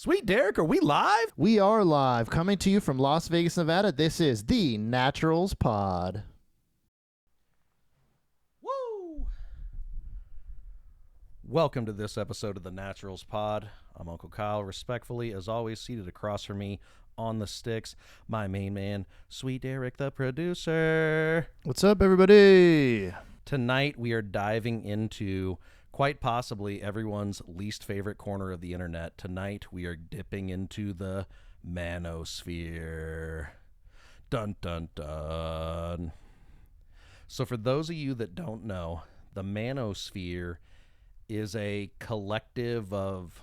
Sweet Derek, are we live? We are live, coming to you from Las Vegas, Nevada. This is the Naturals Pod. Woo! Welcome to this episode of the Naturals Pod. I'm Uncle Kyle, respectfully, as always, seated across from me on the sticks, my main man, Sweet Derek, the producer. What's up, everybody? Tonight, we are diving into quite possibly everyone's least favorite corner of the internet. Tonight, we are dipping into the Manosphere. Dun, dun, dun. So for those of you that don't know, the Manosphere is a collective of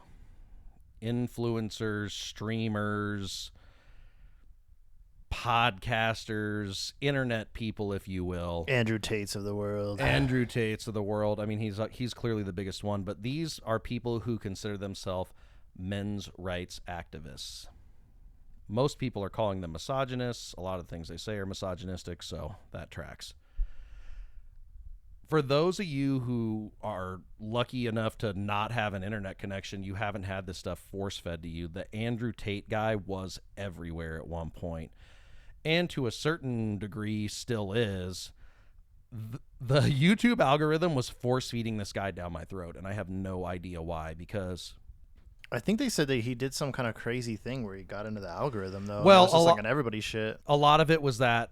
influencers, streamers, podcasters, internet people, if you will. Andrew Tates of the world. Andrew Tates of the world. I mean, he's clearly the biggest one, but these are people who consider themselves men's rights activists. Most people are calling them misogynists. A lot of things they say are misogynistic, so that tracks. For those of you who are lucky enough to not have an internet connection, you haven't had this stuff force-fed to you. The Andrew Tate guy was everywhere at one point, and to a certain degree still is. The YouTube algorithm was force-feeding this guy down my throat, and I have no idea why, because I think they said that he did some kind of crazy thing where he got into the algorithm, though. Well, it was just like an everybody shit. A lot of it was that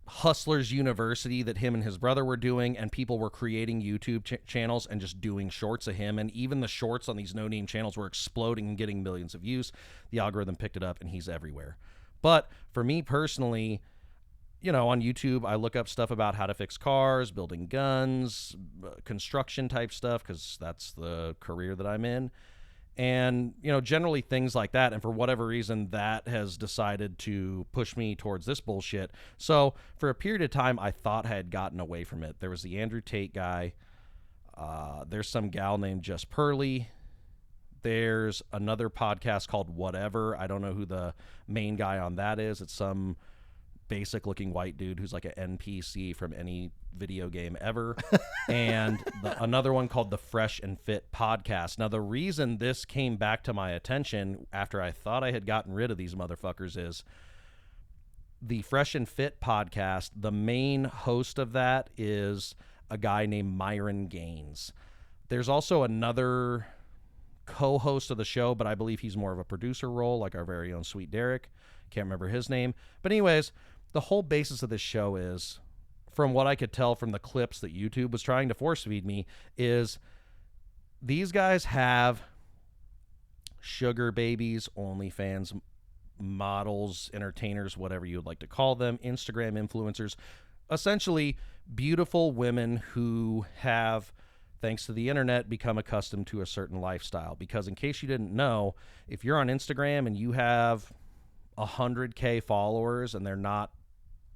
Hustlers University that him and his brother were doing, and people were creating YouTube channels and just doing shorts of him, and even the shorts on these no-name channels were exploding and getting millions of views. The algorithm picked it up, and he's everywhere. But for me personally, you know, on YouTube, I look up stuff about how to fix cars, building guns, construction type stuff, because that's the career that I'm in. And, you know, generally things like that. And for whatever reason, that has decided to push me towards this bullshit. So for a period of time, I thought I had gotten away from it. There was the Andrew Tate guy. There's some gal named Just Pearly. There's another podcast called Whatever. I don't know who the main guy on that is. It's some basic looking white dude who's like an NPC from any video game ever. And another one called the Fresh and Fit Podcast. Now, the reason this came back to my attention after I thought I had gotten rid of these motherfuckers is the Fresh and Fit Podcast. The main host of that is a guy named Myron Gaines. There's also another co-host of the show, but I believe he's more of a producer role, like our very own Sweet Derek. Can't remember his name. But anyways, the whole basis of this show is, from what I could tell from the clips that YouTube was trying to force feed me, is these guys have sugar babies, OnlyFans models, entertainers, whatever you would like to call them, Instagram influencers, essentially beautiful women who have, thanks to the internet, become accustomed to a certain lifestyle. Because in case you didn't know, if you're on Instagram and you have 100K followers and they're not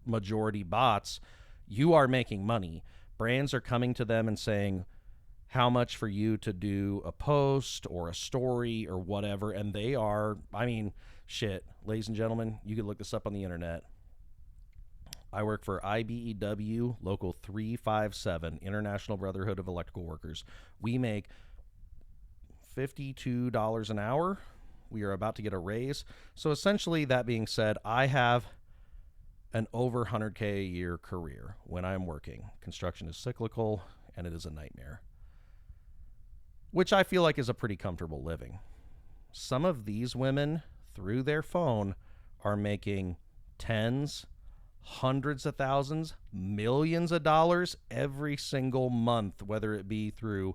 majority bots, you are making money. Brands are coming to them and saying how much for you to do a post or a story or whatever, and they are, I mean, shit, ladies and gentlemen, you can look this up on the internet. I work for IBEW Local 357, International Brotherhood of Electrical Workers. We make $52 an hour. We are about to get a raise. So essentially, that being said, I have an over 100K a year career when I'm working. Construction is cyclical, and it is a nightmare, which I feel like is a pretty comfortable living. Some of these women, through their phone, are making tens, hundreds of thousands, millions of dollars every single month, whether it be through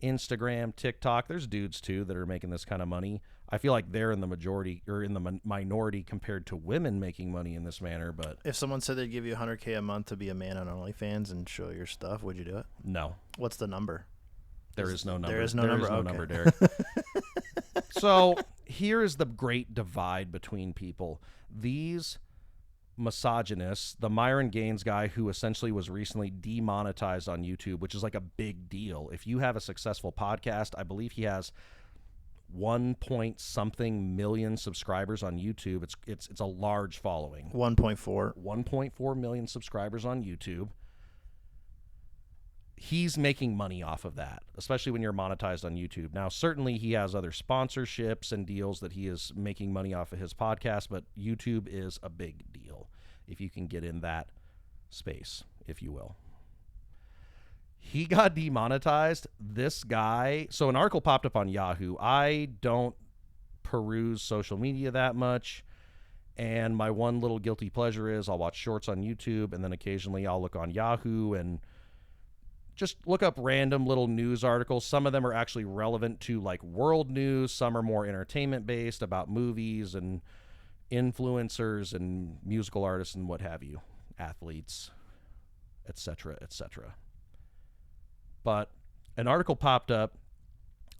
Instagram, TikTok. There's dudes too that are making this kind of money. I feel like they're in the majority or in the minority compared to women making money in this manner. But if someone said they'd give you $100K a month to be a man on OnlyFans and show your stuff, would you do it? No. What's the number? There is no number. There is no number. Okay. Number, Derek. So here is the great divide between people. These misogynists, the Myron Gaines guy who essentially was recently demonetized on YouTube, which is like a big deal. If you have a successful podcast, I believe he has 1 point something million subscribers on YouTube. It's a large following. 1.4 million subscribers on YouTube. he's making money off of that, especially when you're monetized on YouTube. Now, certainly he has other sponsorships and deals that he is making money off of his podcast, but YouTube is a big deal if you can get in that space, if you will. He got demonetized. This guy, so an article popped up on Yahoo. I don't peruse social media that much, and my one little guilty pleasure is I'll watch shorts on YouTube, and then occasionally I'll look on Yahoo and just look up random little news articles. Some of them are actually relevant to like world news. Some are more entertainment based about movies and influencers and musical artists and what have you, athletes, etc., etc. But an article popped up.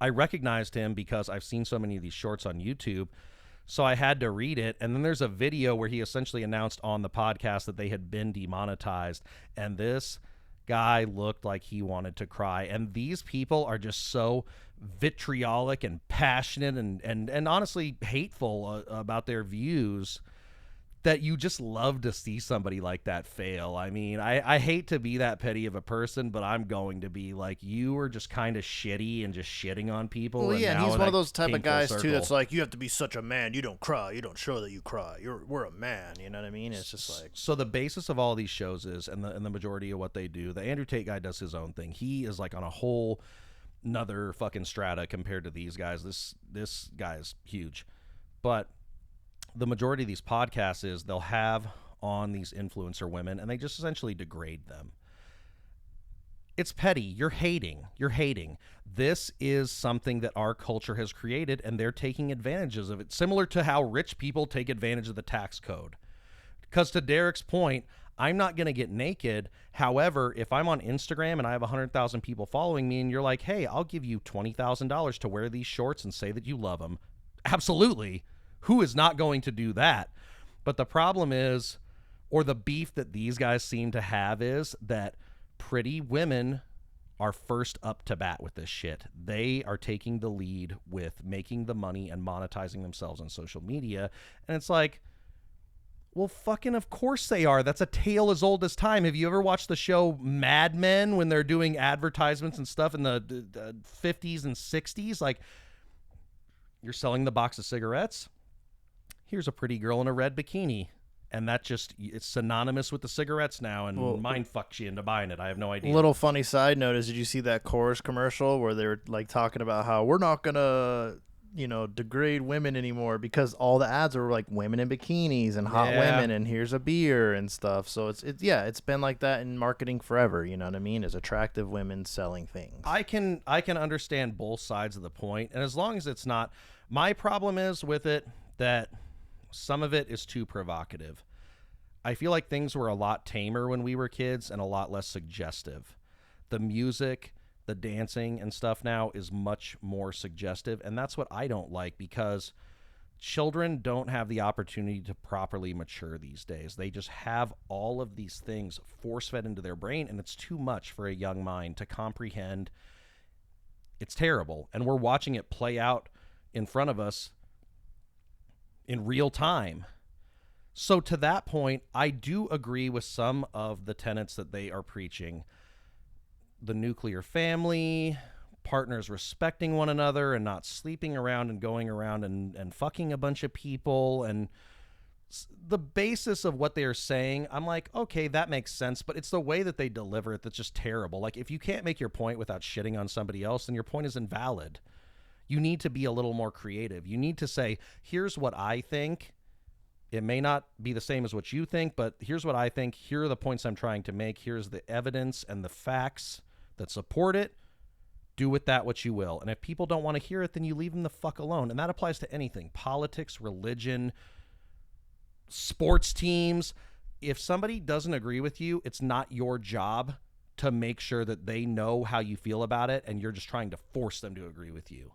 I recognized him because I've seen so many of these shorts on YouTube. So I had to read it. And then there's a video where he essentially announced on the podcast that they had been demonetized. And this guy looked like he wanted to cry. And these people are just so vitriolic and passionate and honestly hateful about their views that you just love to see somebody like that fail. I mean, I hate to be that petty of a person, but I'm going to be like, you are just kind of shitty and just shitting on people. Well, yeah, and he's one of those type of guys, too, Too, that's like, you have to be such a man. You don't cry. You don't show that you cry. We're a man. You know what I mean? It's just like. So the basis of all these shows is, and the majority of what they do, the Andrew Tate guy does his own thing. He is like on a whole another fucking strata compared to these guys. This guy is huge. But the majority of these podcasts is they'll have on these influencer women and they just essentially degrade them. It's petty. You're hating. This is something that our culture has created, and they're taking advantages of it, similar to how rich people take advantage of the tax code. Because to Derek's point, I'm not going to get naked. However, if I'm on Instagram and I have 100,000 people following me and you're like, hey, I'll give you $20,000 to wear these shorts and say that you love them. Absolutely. Who is not going to do that? But the problem is, or the beef that these guys seem to have is that pretty women are first up to bat with this shit. They are taking the lead with making the money and monetizing themselves on social media. And it's like, well, fucking of course they are. That's a tale as old as time. Have you ever watched the show Mad Men when they're doing advertisements and stuff in the 50s and 60s? Like, you're selling the box of cigarettes. Here's a pretty girl in a red bikini. And that just, it's synonymous with the cigarettes now, and mind fucks you into buying it. I have no idea. Little funny side note is, did you see that Chorus commercial where they were like talking about how we're not going to, degrade women anymore because all the ads are like women in bikinis and hot women and here's a beer and stuff. So it's been like that in marketing forever. You know what I mean? As attractive women selling things. I can understand both sides of the point. And as long as it's not, my problem is with it that some of it is too provocative. I feel like things were a lot tamer when we were kids and a lot less suggestive. The music, the dancing and stuff now is much more suggestive, and that's what I don't like, because children don't have the opportunity to properly mature these days. They just have all of these things force-fed into their brain, and it's too much for a young mind to comprehend. It's terrible, and we're watching it play out in front of us in real time. So to that point, I do agree with some of the tenets that they are preaching. The nuclear family, partners respecting one another and not sleeping around and going around and fucking a bunch of people. And the basis of what they are saying, I'm like, okay, that makes sense, but it's the way that they deliver it that's just terrible. Like, if you can't make your point without shitting on somebody else, then your point is invalid. You need to be a little more creative. You need to say, here's what I think. It may not be the same as what you think, but here's what I think. Here are the points I'm trying to make. Here's the evidence and the facts that support it. Do with that what you will. And if people don't want to hear it, then you leave them the fuck alone. And that applies to anything. Politics, religion, sports teams. If somebody doesn't agree with you, it's not your job to make sure that they know how you feel about it, and you're just trying to force them to agree with you.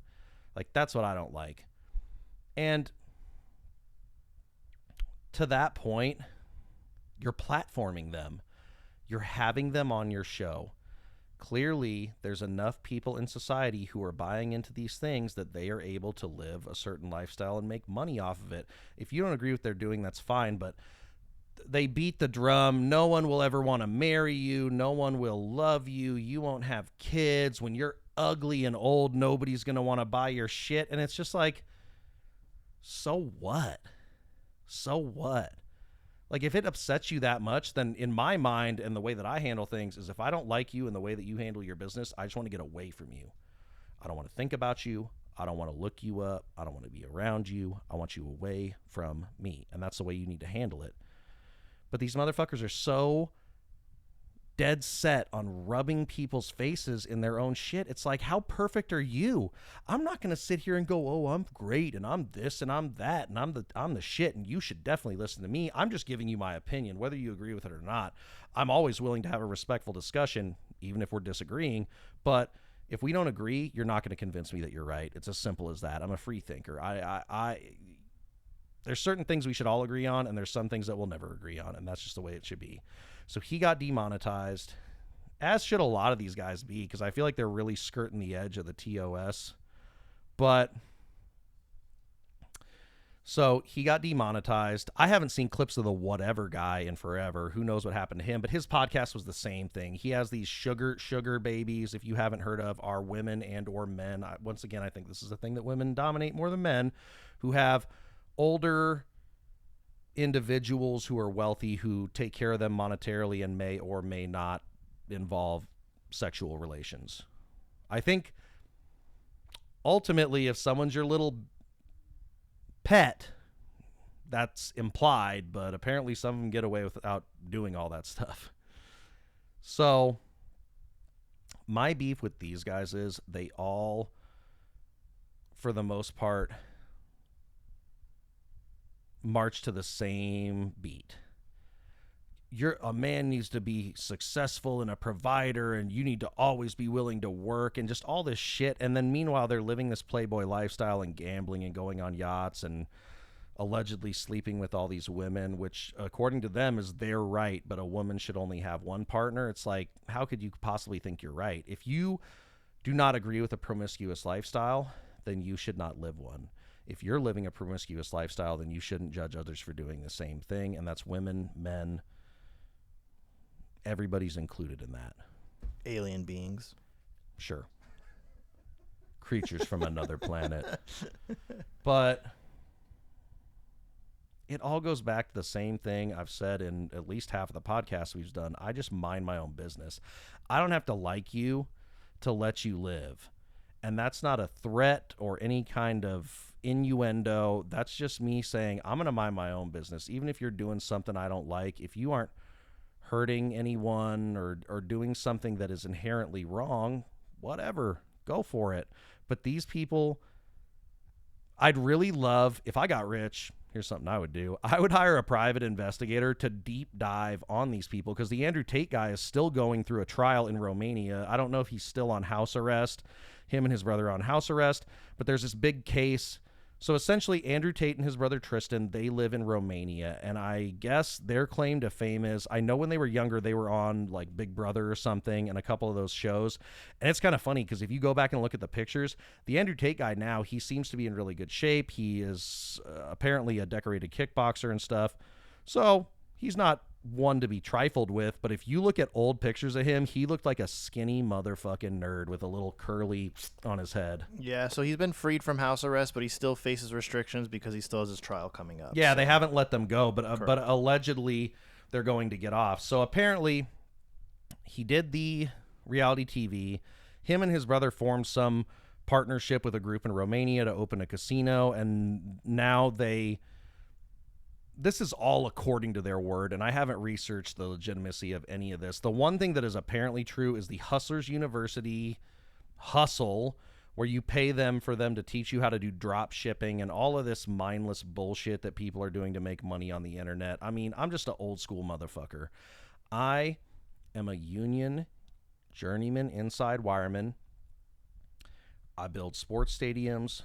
Like, that's what I don't like. And to that point, you're platforming them. You're having them on your show. Clearly, there's enough people in society who are buying into these things that they are able to live a certain lifestyle and make money off of it. If you don't agree with what they're doing, that's fine, but they beat the drum. No one will ever want to marry you. No one will love you. You won't have kids. When you're ugly and old, nobody's going to want to buy your shit. And it's just like, so what? So what? Like, if it upsets you that much, then in my mind and the way that I handle things is if I don't like you and the way that you handle your business, I just want to get away from you. I don't want to think about you. I don't want to look you up. I don't want to be around you. I want you away from me. And that's the way you need to handle it. But these motherfuckers are so dead set on rubbing people's faces in their own shit. It's like, how perfect are you? I'm not going to sit here and go, oh, I'm great and I'm this and I'm that and I'm the shit and you should definitely listen to me. I'm just giving you my opinion, whether you agree with it or not. I'm always willing to have a respectful discussion, even if we're disagreeing. But if we don't agree, you're not going to convince me that you're right. It's as simple as that. I'm a free thinker. There's certain things we should all agree on, and there's some things that we'll never agree on, and that's just the way it should be. So he got demonetized, as should a lot of these guys be, because I feel like they're really skirting the edge of the TOS. But so he got demonetized. I haven't seen clips of the whatever guy in forever. Who knows what happened to him? But his podcast was the same thing. He has these sugar babies, if you haven't heard of, are women and or men. Once again, I think this is a thing that women dominate more than men, who have older individuals who are wealthy who take care of them monetarily and may or may not involve sexual relations. I think ultimately if someone's your little pet, that's implied, but apparently some of them get away without doing all that stuff. So my beef with these guys is they all, for the most part, march to the same beat. A man needs to be successful and a provider, and you need to always be willing to work, and just all this shit. And then meanwhile, they're living this playboy lifestyle and gambling and going on yachts and allegedly sleeping with all these women, which according to them is their right, but a woman should only have one partner. It's like, how could you possibly think you're right? If you do not agree with a promiscuous lifestyle, then you should not live one. If you're living a promiscuous lifestyle, then you shouldn't judge others for doing the same thing. And that's women, men, everybody's included in that. Alien beings. Sure. Creatures from another planet. But it all goes back to the same thing I've said in at least half of the podcasts we've done. I just mind my own business. I don't have to like you to let you live. And that's not a threat or any kind of innuendo. That's just me saying, I'm going to mind my own business. Even if you're doing something I don't like, if you aren't hurting anyone or doing something that is inherently wrong, whatever, go for it. But these people, I'd really love, if I got rich, here's something I would do. I would hire a private investigator to deep dive on these people, because the Andrew Tate guy is still going through a trial in Romania. I don't know if he's still on house arrest. Him and his brother are on house arrest, but there's this big case. So essentially, Andrew Tate and his brother Tristan, they live in Romania, and I guess their claim to fame is, I know when they were younger, they were on like Big Brother or something and a couple of those shows, and it's kind of funny because if you go back and look at the pictures, the Andrew Tate guy now, he seems to be in really good shape. He is apparently a decorated kickboxer and stuff, so he's not one to be trifled with. But if you look at old pictures of him, he looked like a skinny motherfucking nerd with a little curly on his head. Yeah, so he's been freed from house arrest, but he still faces restrictions because he still has his trial coming up. Yeah, so. They haven't let them go, but allegedly they're going to get off. So apparently he did the reality TV. Him and his brother formed some partnership with a group in Romania to open a casino, and now this is all according to their word, and I haven't researched the legitimacy of any of this. The one thing that is apparently true is the Hustlers University hustle, where you pay them for them to teach you how to do drop shipping and all of this mindless bullshit that people are doing to make money on the internet. I mean, I'm just an old school motherfucker. I am a union journeyman inside wireman. I build sports stadiums.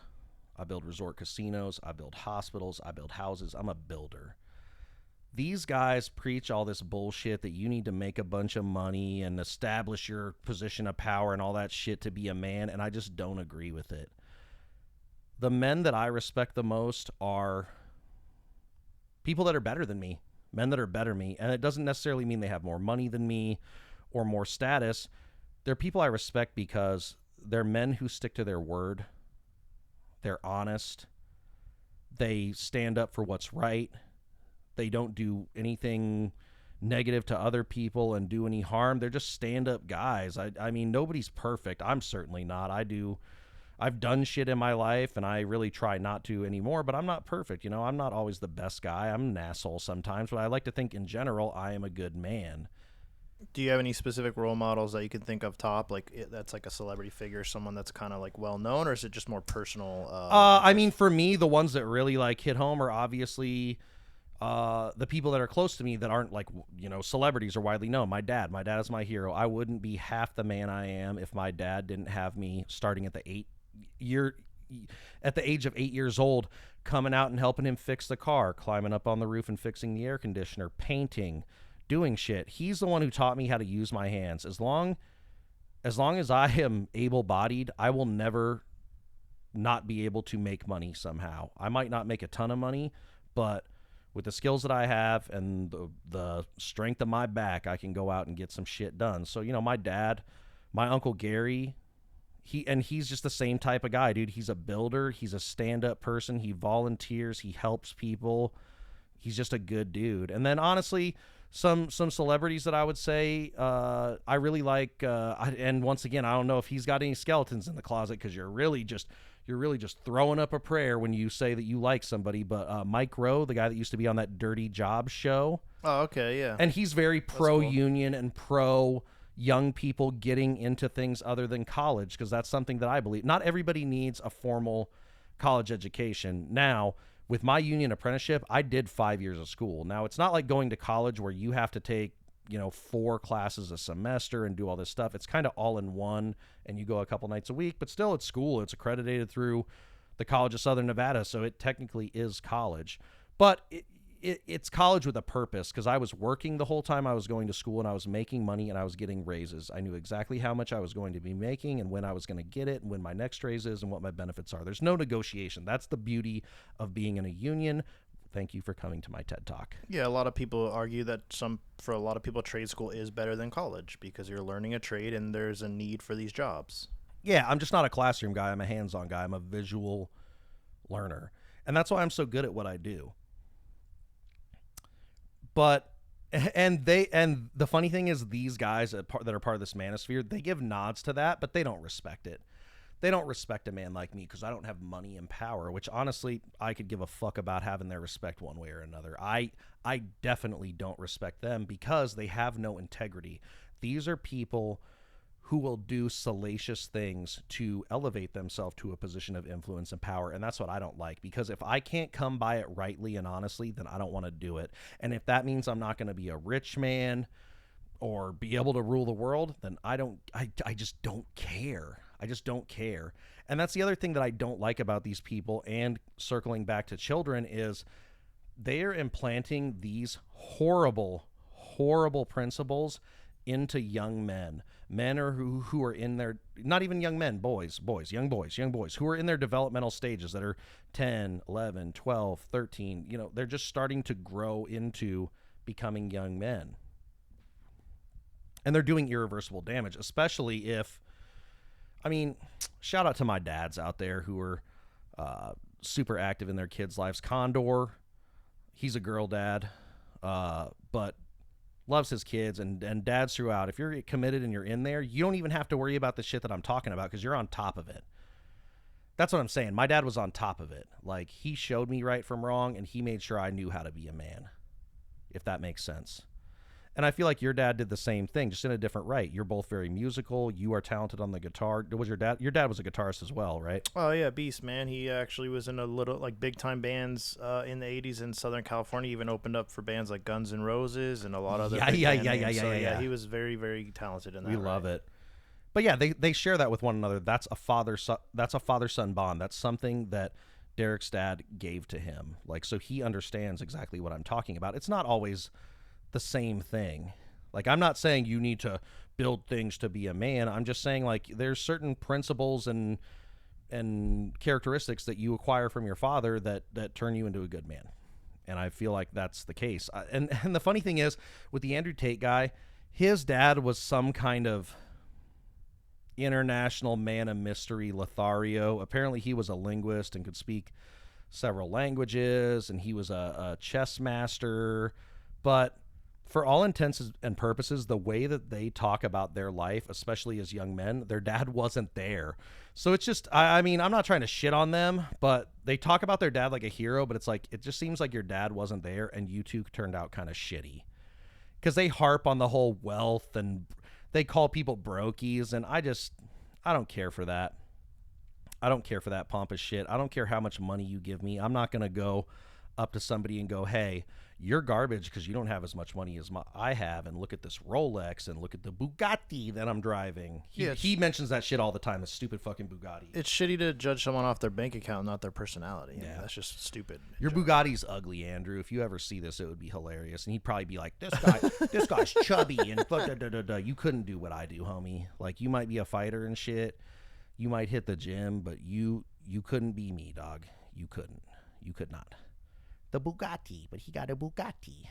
I build resort casinos. I build hospitals. I build houses. I'm a builder. These guys preach all this bullshit that you need to make a bunch of money and establish your position of power and all that shit to be a man, and I just don't agree with it. The men that I respect the most are people that are better than me. men that are better me. And it doesn't necessarily mean they have more money than me or more status. They're people I respect because they're men who stick to their word. They're honest. They stand up for what's right. They don't do anything negative to other people and do any harm. They're just stand-up guys. I mean, nobody's perfect. I'm certainly not. I've done shit in my life, and I really try not to anymore, but I'm not perfect. You know, I'm not always the best guy. I'm an asshole sometimes, but I like to think in general I am a good man. Do you have any specific role models that you can think of top, like that's like a celebrity figure, someone that's kind of like well known, or is it just more personal? I mean, for me, the ones that really like hit home are obviously the people that are close to me that aren't like, you know, celebrities or widely known. My dad is my hero. I wouldn't be half the man I am if my dad didn't have me starting at the age of 8 years old, coming out and helping him fix the car, climbing up on the roof and fixing the air conditioner, painting, doing shit. He's the one who taught me how to use my hands. As long as I am able-bodied, I will never not be able to make money somehow. I might not make a ton of money, but with the skills that I have and the strength of my back, I can go out and get some shit done. So, you know, my dad, my Uncle Gary, he's just the same type of guy, dude. He's a builder. He's a stand-up person. He volunteers. He helps people. He's just a good dude. And then, honestly, some celebrities that I would say I really like, and once again, I don't know if he's got any skeletons in the closet, because you're really just throwing up a prayer when you say that you like somebody. But Mike Rowe, the guy that used to be on that Dirty Jobs show. Oh, okay, yeah. And he's very pro-union and pro young people getting into things other than college, because that's something that I believe. Not everybody needs a formal college education. Now, with my union apprenticeship, I did 5 years of school. Now, it's not like going to college where you have to take, you know, 4 classes a semester and do all this stuff. It's kind of all in one, and you go a couple nights a week, but still it's school. It's accredited through the College of Southern Nevada, so it technically is college. But it's college with a purpose, because I was working the whole time I was going to school, and I was making money, and I was getting raises. I knew exactly how much I was going to be making and when I was going to get it and when my next raise is and what my benefits are. There's no negotiation. That's the beauty of being in a union. Thank you for coming to my TED Talk. Yeah, a lot of people argue that for a lot of people, trade school is better than college because you're learning a trade and there's a need for these jobs. Yeah, I'm just not a classroom guy. I'm a hands-on guy. I'm a visual learner. And that's why I'm so good at what I do. But and the funny thing is, these guys that are part of this manosphere, they give nods to that, but they don't respect it. They don't respect a man like me because I don't have money and power, which honestly I could give a fuck about having their respect one way or another. I definitely don't respect them because they have no integrity. These are people who will do salacious things to elevate themselves to a position of influence and power. And that's what I don't like, because if I can't come by it rightly and honestly, then I don't want to do it. And if that means I'm not going to be a rich man or be able to rule the world, then I just don't care. I just don't care. And that's the other thing that I don't like about these people, and circling back to children, is they are implanting these horrible, horrible principles into young men. Men who are in their, not even young men, young boys who are in their developmental stages that are 10, 11, 12, 13. You know, they're just starting to grow into becoming young men. And they're doing irreversible damage, especially if, I mean, shout out to my dads out there who are super active in their kids' lives. Condor, he's a girl dad, but loves his kids, and dads throughout. If you're committed and you're in there, you don't even have to worry about the shit that I'm talking about because you're on top of it. That's what I'm saying. My dad was on top of it. Like, he showed me right from wrong, and he made sure I knew how to be a man, if that makes sense. And I feel like your dad did the same thing, just in a different right. You're both very musical. You are talented on the guitar. Was your dad was a guitarist as well, right? Oh, yeah, beast, man. He actually was in a little, like, big-time bands in the 80s in Southern California. He even opened up for bands like Guns N' Roses and a lot of other Yeah. He was very, very talented in that. We love it. But, yeah, they share that with one another. That's a father-son bond. That's something that Derek's dad gave to him. Like, so he understands exactly what I'm talking about. It's not always the same thing. Like, I'm not saying you need to build things to be a man. I'm just saying, like, there's certain principles and characteristics that you acquire from your father that turn you into a good man. And I feel like that's the case. And the funny thing is, with the Andrew Tate guy, his dad was some kind of international man of mystery, Lothario. Apparently he was a linguist and could speak several languages, and he was a chess master. But for all intents and purposes, the way that they talk about their life, especially as young men, their dad wasn't there. So it's just, I mean, I'm not trying to shit on them, but they talk about their dad like a hero, but it's like, it just seems like your dad wasn't there, and you two turned out kind of shitty. Because they harp on the whole wealth, and they call people brokies, and I don't care for that. I don't care for that pompous shit. I don't care how much money you give me. I'm not going to go up to somebody and go, hey, you're garbage because you don't have as much money as I have, and look at this Rolex, and look at the Bugatti that I'm driving. He mentions that shit all the time, the stupid fucking Bugatti. It's shitty to judge someone off their bank account, not their personality. Yeah, that's just stupid. Your Bugatti's ugly, Andrew. If you ever see this, it would be hilarious. And he'd probably be like, this guy's chubby, and you couldn't do what I do, homie. Like, you might be a fighter and shit. You might hit the gym, but you couldn't be me, dog. You couldn't. You could not. The Bugatti, but he got a Bugatti.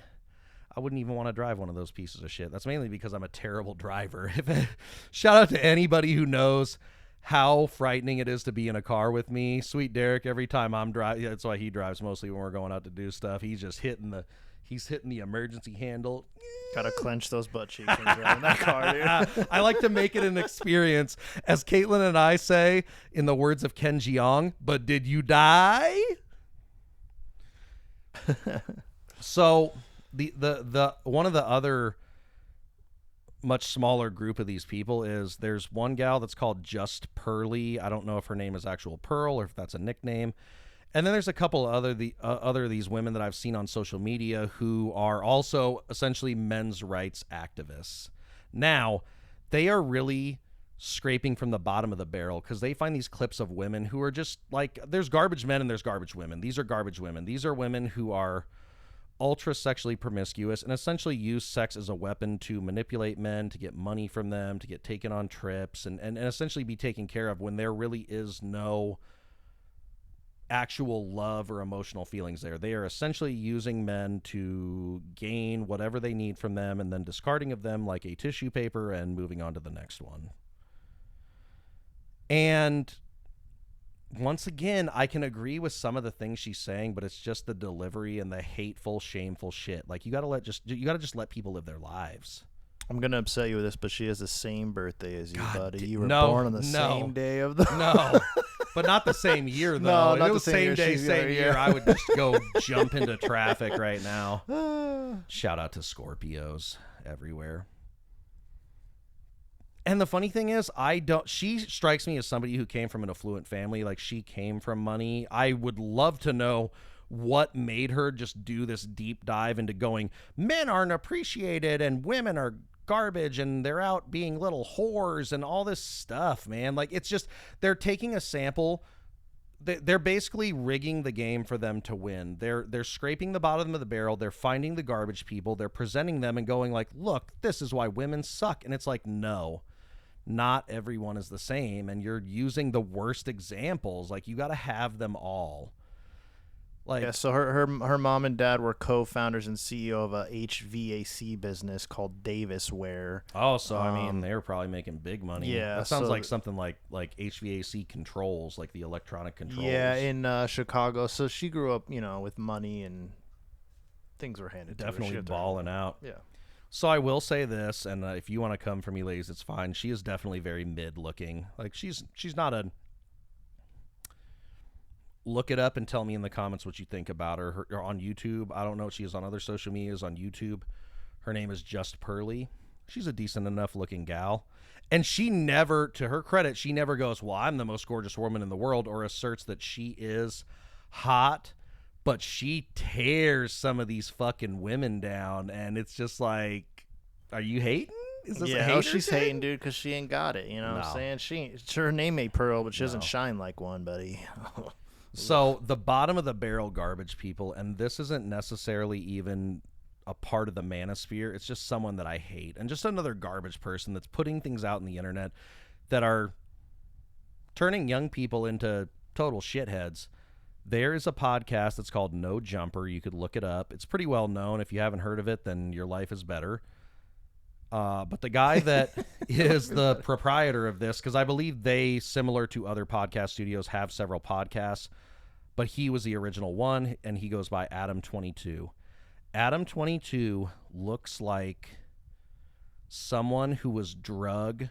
I wouldn't even want to drive one of those pieces of shit. That's mainly because I'm a terrible driver. Shout out to anybody who knows how frightening it is to be in a car with me. Sweet Derek, every time I'm driving, that's why he drives mostly when we're going out to do stuff. He's just hitting the emergency handle. Gotta clench those butt cheeks when you're driving that car, dude. I like to make it an experience. As Caitlin and I say, in the words of Ken Jeong, but did you die? So the one of the other much smaller group of these people is, there's one gal that's called Just Pearly. I don't know if her name is actual Pearl or if that's a nickname. And then there's a couple other of these women that I've seen on social media who are also essentially men's rights activists. Now, they are really scraping from the bottom of the barrel because they find these clips of women who are just like, there's garbage men and there's garbage women. These are garbage women. These are women who are ultra sexually promiscuous and essentially use sex as a weapon to manipulate men, to get money from them, to get taken on trips, and essentially be taken care of when there really is no actual love or emotional feelings there. They are essentially using men to gain whatever they need from them and then discarding of them like a tissue paper and moving on to the next one. And once again, I can agree with some of the things she's saying, but it's just the delivery and the hateful, shameful shit. Like, you gotta just let people live their lives. I'm gonna upset you with this, but she has the same birthday as you, buddy. You were born on the same day of the No. But not the same year, though. No, if it was same day, same year, I would just go jump into traffic right now. Shout out to Scorpios everywhere. And the funny thing is, she strikes me as somebody who came from an affluent family. Like, she came from money. I would love to know what made her just do this deep dive into going, men aren't appreciated and women are garbage and they're out being little whores and all this stuff, man. Like, it's just, they're taking a sample. They're basically rigging the game for them to win. They're scraping the bottom of the barrel. They're finding the garbage people. They're presenting them and going like, look, this is why women suck. And it's like, no. Not everyone is the same, and you're using the worst examples. Like, you got to have them all. Like, yeah, so her mom and dad were co-founders and CEO of a HVAC business called Davis Ware. Oh, so I mean, they were probably making big money. Yeah, that sounds like something like HVAC controls, like the electronic controls. Yeah, in Chicago. So she grew up, with money and things were handed to her. Definitely balling out. Yeah. So I will say this, and if you want to come for me, ladies, it's fine. She is definitely very mid-looking. Like, she's not a... Look it up and tell me in the comments what you think about her. Her on YouTube. I don't know if she is on other social medias. On YouTube, her name is Just Pearly. She's a decent enough looking gal. And she never, to her credit, she never goes, well, I'm the most gorgeous woman in the world, or asserts that she is hot. But she tears some of these fucking women down, and it's just like, are you hating? Is this a hater she's thing? hating, dude, because she ain't got it. You know what I'm saying? Her name ain't Pearl, but she doesn't shine like one, buddy. So the bottom of the barrel garbage people, and this isn't necessarily even a part of the Manosphere. It's just someone that I hate, and just another garbage person that's putting things out in the internet that are turning young people into total shitheads. There is a podcast that's called No Jumper. You could look it up. It's pretty well known. If you haven't heard of it, then your life is better. But the guy that is the proprietor of this, because I believe they, similar to other podcast studios, have several podcasts, but he was the original one, and he goes by Adam22. Adam22 looks like someone who was drug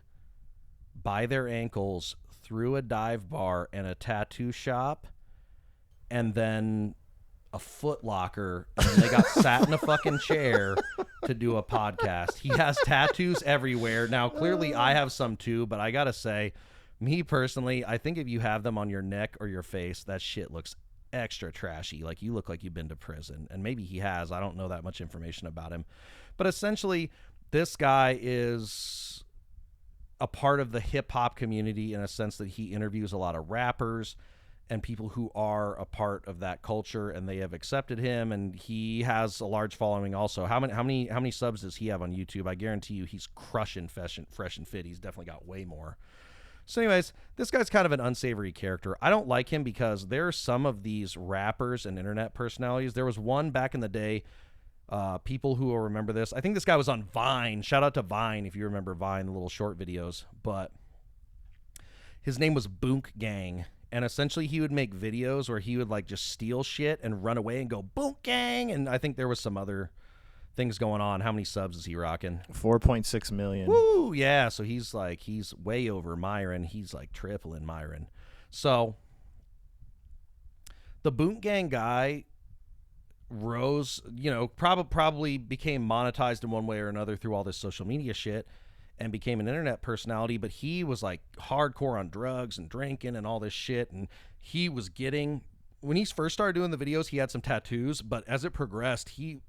by their ankles through a dive bar and a tattoo shop, and then a Foot Locker, and then they got sat in a fucking chair to do a podcast. He has tattoos everywhere. Now, clearly I have some too, but I gotta say, me personally, I think if you have them on your neck or your face, that shit looks extra trashy. Like, you look like you've been to prison. And maybe he has. I don't know that much information about him. But essentially, this guy is a part of the hip-hop community in a sense that he interviews a lot of rappers and people who are a part of that culture, and they have accepted him, and he has a large following also. How many subs does he have on YouTube? I guarantee you he's crushing Fresh and Fit. He's definitely got way more. So anyways, this guy's kind of an unsavory character. I don't like him because there are some of these rappers and internet personalities. There was one back in the day, people who will remember this. I think this guy was on Vine. Shout out to Vine if you remember Vine, the little short videos. But his name was Boonk Gang. And essentially he would make videos where he would like just steal shit and run away and go Boonk Gang. And I think there was some other things going on. How many subs is he rocking? 4.6 million. Woo, yeah. So he's way over Myron. He's like tripling Myron. So the Boonk Gang guy rose, probably became monetized in one way or another through all this social media shit and became an internet personality, but he was like hardcore on drugs and drinking and all this shit. And he was when he first started doing the videos, he had some tattoos, but as it progressed, he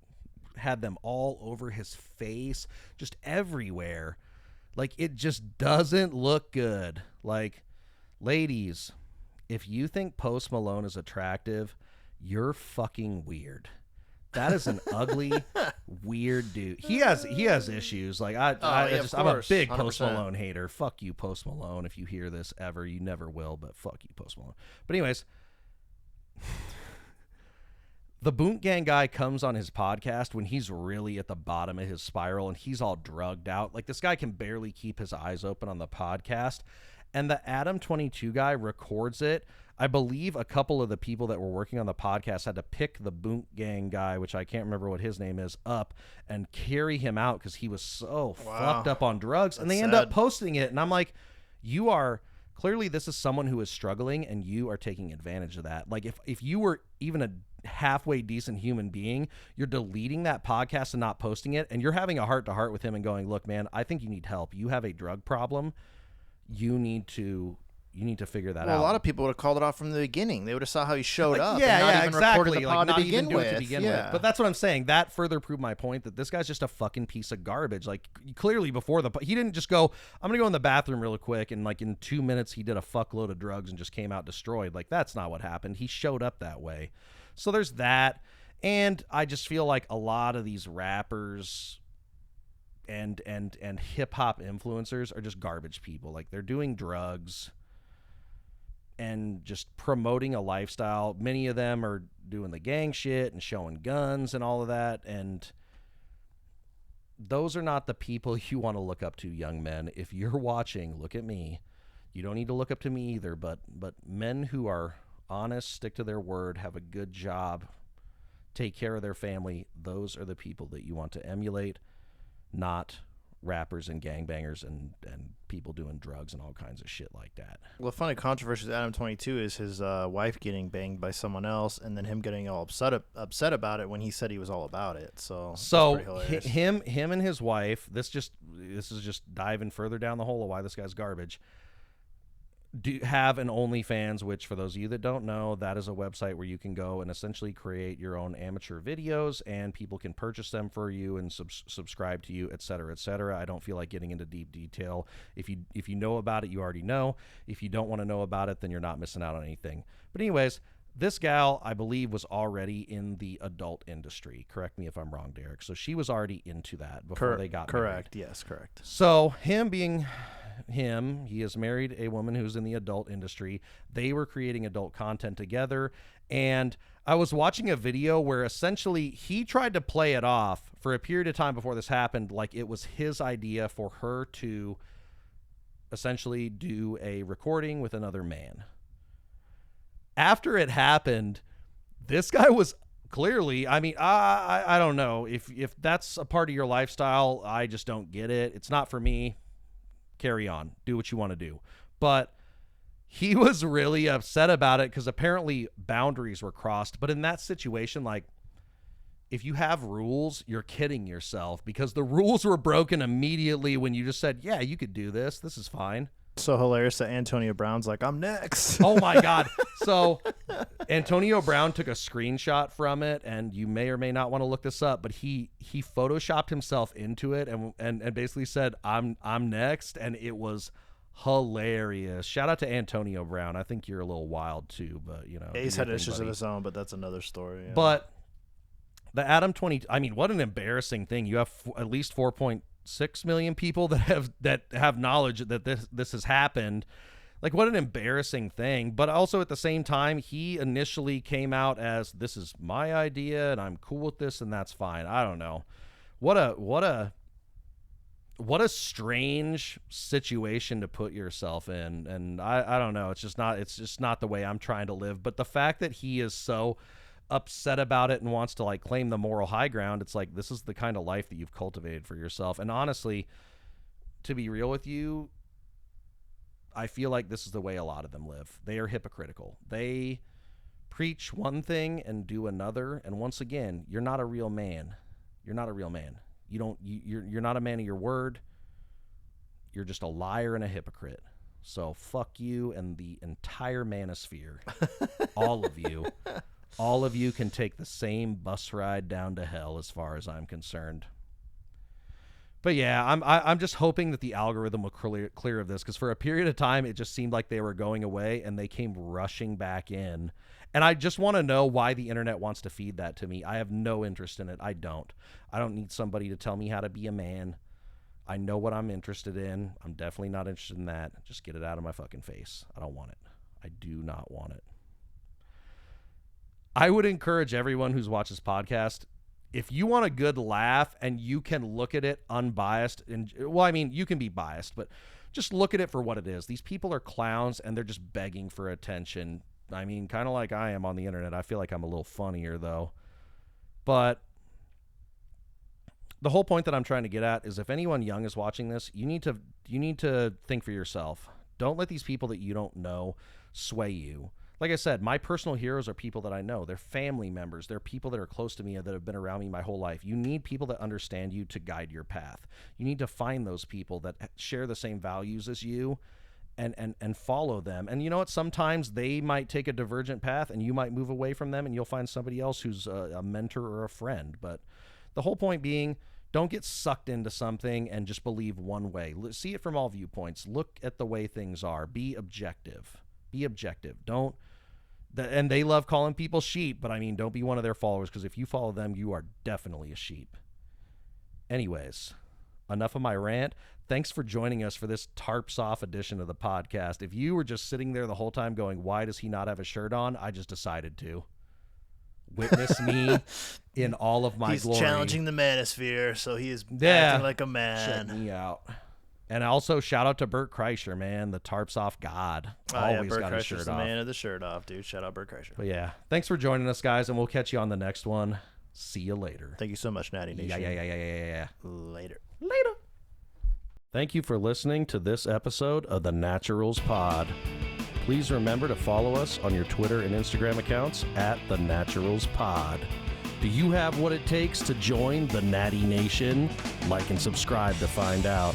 had them all over his face, just everywhere. Like, it just doesn't look good. Like, ladies, if you think Post Malone is attractive, you're fucking weird. That is an ugly, weird dude. He has issues. Like, I'm a big 100%. Post Malone hater. Fuck you, Post Malone. If you hear this ever, you never will, but fuck you, Post Malone. But anyways, the Boonk Gang guy comes on his podcast when he's really at the bottom of his spiral and he's all drugged out. Like, this guy can barely keep his eyes open on the podcast. And the Adam22 guy records it. I believe a couple of the people that were working on the podcast had to pick the Boonk Gang guy, which I can't remember what his name is, up and carry him out because he was so fucked up on drugs. And they end up posting it. And I'm like, you are clearly, this is someone who is struggling and you are taking advantage of that. Like, if you were even a halfway decent human being, you're deleting that podcast and not posting it. And you're having a heart-to-heart with him and going, look, man, I think you need help. You have a drug problem. You need to figure that out. Well, a lot of people would have called it off from the beginning. They would have saw how he showed up. Yeah, and not even exactly. Recorded the pod not to even begin do with. it to begin with. But that's what I'm saying. That further proved my point that this guy's just a fucking piece of garbage. Like, clearly before he didn't just go, I'm gonna go in the bathroom real quick, and like in 2 minutes he did a fuckload of drugs and just came out destroyed. Like, that's not what happened. He showed up that way. So there's that. And I just feel like a lot of these rappers and hip hop influencers are just garbage people. Like, they're doing drugs and just promoting a lifestyle. Many of them are doing the gang shit and showing guns and all of that. And those are not the people you want to look up to, young men. If you're watching, look at me. You don't need to look up to me either, but men who are honest, stick to their word, have a good job, take care of their family, those are the people that you want to emulate, not rappers and gangbangers and people doing drugs and all kinds of shit like that. Well, the funny controversy with Adam22 is his wife getting banged by someone else, and then him getting all upset about it when he said he was all about it. So him and his wife. This is just diving further down the hole of why this guy's garbage. Do have an OnlyFans, which for those of you that don't know, that is a website where you can go and essentially create your own amateur videos, and people can purchase them for you and subscribe to you, etc., etc. I don't feel like getting into deep detail. If you know about it, you already know. If you don't want to know about it, then you're not missing out on anything. But anyways, this gal, I believe, was already in the adult industry. Correct me if I'm wrong, Derek. So she was already into that before they got correct. married. Yes, correct. So him being he has married a woman who's in the adult industry. They were creating adult content together, And I was watching a video where essentially he tried to play it off for a period of time before this happened like it was his idea for her to essentially do a recording with another man. After it happened, this guy was clearly, I mean, I don't know. If that's a part of your lifestyle, I just don't get it. It's not for me. Carry on. Do what you want to do. But he was really upset about it because apparently boundaries were crossed. But in that situation, like, if you have rules, you're kidding yourself because the rules were broken immediately when you just said, yeah, you could do this. This is fine. So hilarious that Antonio Brown's like, I'm next. Oh, my God. So Antonio Brown took a screenshot from it, and you may or may not want to look this up, but he photoshopped himself into it and basically said, I'm next, and it was hilarious. Shout out to Antonio Brown. I think you're a little wild, too, but, you know. Yeah, he's had issues of his own, but that's another story. Yeah. But the Adam 20, I mean, what an embarrassing thing. You have at least 4.6 million people that have knowledge that this has happened. Like, what an embarrassing thing. But also at the same time, he initially came out as, this is my idea and I'm cool with this and that's fine. I don't know. What a strange situation to put yourself in. And I don't know. It's just not the way I'm trying to live. But the fact that he is so upset about it and wants to like claim the moral high ground, it's like, this is the kind of life that you've cultivated for yourself. And honestly, to be real with you, I feel like this is the way a lot of them live. They are hypocritical. They preach one thing and do another. And once again, you're not a real man. You're not a real man. You're not a man of your word. You're just a liar and a hypocrite. So fuck you and the entire Manosphere. All of you. All of you can take the same bus ride down to hell as far as I'm concerned. But yeah, I'm just hoping that the algorithm will clear of this, because for a period of time, it just seemed like they were going away and they came rushing back in. And I just want to know why the internet wants to feed that to me. I have no interest in it. I don't need somebody to tell me how to be a man. I know what I'm interested in. I'm definitely not interested in that. Just get it out of my fucking face. I don't want it. I do not want it. I would encourage everyone who's watched this podcast, if you want a good laugh and you can look at it unbiased, and well, I mean, you can be biased, but just look at it for what it is. These people are clowns and they're just begging for attention. I mean, kind of like I am on the internet. I feel like I'm a little funnier though. But the whole point that I'm trying to get at is, if anyone young is watching this, you need to think for yourself. Don't let these people that you don't know sway you. Like I said, my personal heroes are people that I know. They're family members. They're people that are close to me that have been around me my whole life. You need people that understand you to guide your path. You need to find those people that share the same values as you and follow them. And you know what? Sometimes they might take a divergent path and you might move away from them and you'll find somebody else who's a mentor or a friend. But the whole point being, don't get sucked into something and just believe one way. See it from all viewpoints. Look at the way things are. Be objective. Be objective. Don't. And they love calling people sheep, but I mean, don't be one of their followers, because if you follow them, you are definitely a sheep. Anyways, enough of my rant. Thanks for joining us for this tarps off edition of the podcast. If you were just sitting there the whole time going, why does he not have a shirt on? I just decided to. Witness me in all of my glory. He's challenging the Manosphere, so he is acting like a man. Check me out. And also, shout out to Bert Kreischer, man, the tarps off god. Always Bert got his shirt Kreischer's the off. man of the shirt off, dude. Shout out Bert Kreischer. But yeah, thanks for joining us, guys, and we'll catch you on the next one. See you later. Thank you so much, Natty Nation. Yeah. Later. Thank you for listening to this episode of the Naturals Pod. Please remember to follow us on your Twitter and Instagram accounts at the Naturals Pod. Do you have what it takes to join the Natty Nation? Like and subscribe to find out.